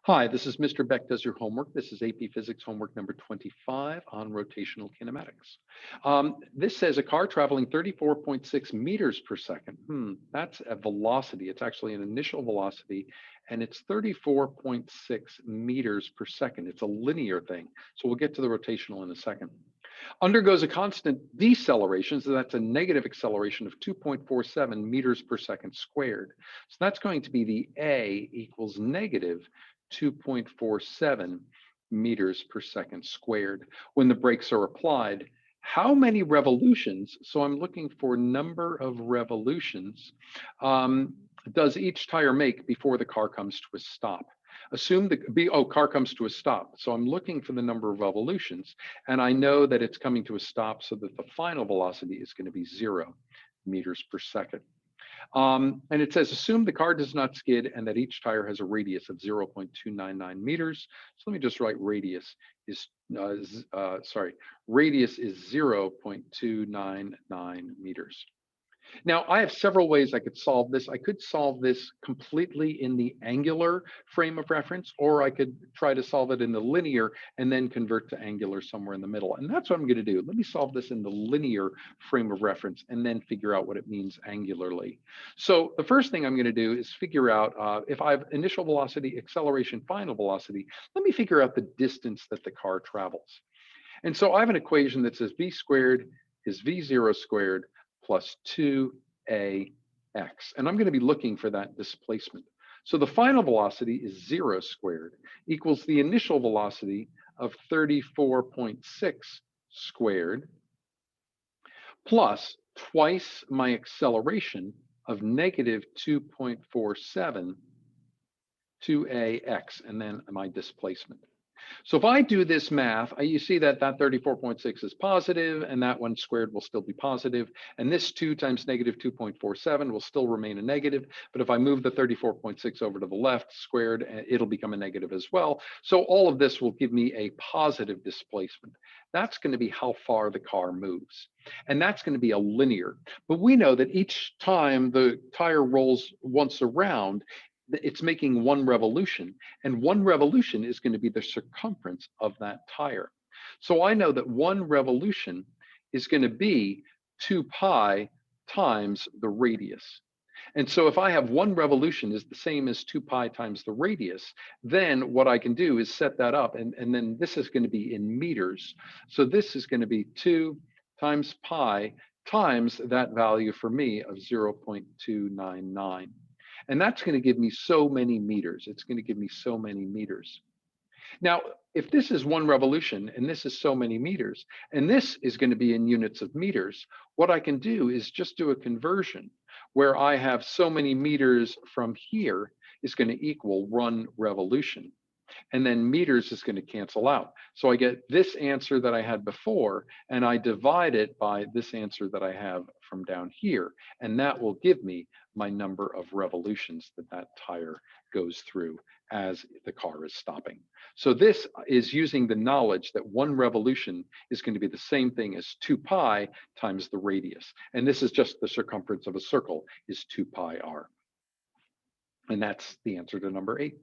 Hi, this is Mr. Beck Does Your Homework. This is AP Physics homework number 25 on rotational kinematics. This says a car traveling 34.6 meters per second. That's a velocity. It's actually an initial velocity, and it's 34.6 meters per second. It's a linear thing. So we'll get to the rotational in a second. Undergoes a constant deceleration, so that's a negative acceleration of 2.47 meters per second squared. So that's going to be the A equals negative 2.47 meters per second squared when the brakes are applied. How many revolutions, so I'm looking for number of revolutions, does each tire make before the car comes to a stop? Assume the car comes to a stop. So I'm looking for the number of revolutions, and I know that it's coming to a stop so that the final velocity is going to be 0 meters per second. And it says, assume the car does not skid and that each tire has a radius of 0.299 meters. So let me just write radius is, radius is 0.299 meters. Now, I have several ways I could solve this. I could solve this completely in the angular frame of reference, or I could try to solve it in the linear and then convert to angular somewhere in the middle. And that's what I'm going to do. Let me solve this in the linear frame of reference and then figure out what it means angularly. So the first thing I'm going to do is figure out if I have initial velocity, acceleration, final velocity, let me figure out the distance that the car travels. And so I have an equation that says v squared is v0 squared plus 2ax. And I'm going to be looking for that displacement. So the final velocity is 0 squared equals the initial velocity of 34.6 squared plus twice my acceleration of negative 2.47 2ax, and then my displacement. So if I do this math, you see that that 34.6 is positive, and that one squared will still be positive, and this 2 times negative 2.47 will still remain a negative, but if I move the 34.6 over to the left squared, it'll become a negative as well. So all of this will give me a positive displacement. That's going to be how far the car moves, and that's going to be a linear. But we know that each time the tire rolls once around, it's making one revolution, and one revolution is going to be the circumference of that tire. So I know that one revolution is going to be 2 pi times the radius. And so if I have one revolution is the same as 2 pi times the radius, then what I can do is set that up, and then this is going to be in meters. So this is going to be 2 times pi times that value for me of 0.299. And that's going to give me so many meters. It's going to give me so many meters. Now, if this is one revolution and this is so many meters, and this is going to be in units of meters, what I can do is just do a conversion where I have so many meters from here is going to equal 1 revolution. And then meters is going to cancel out. So I get this answer that I had before, and I divide it by this answer that I have from down here. And that will give me my number of revolutions that that tire goes through as the car is stopping. So this is using the knowledge that one revolution is going to be the same thing as 2 pi times the radius. And this is just the circumference of a circle is 2 pi r. And that's the answer to number 8.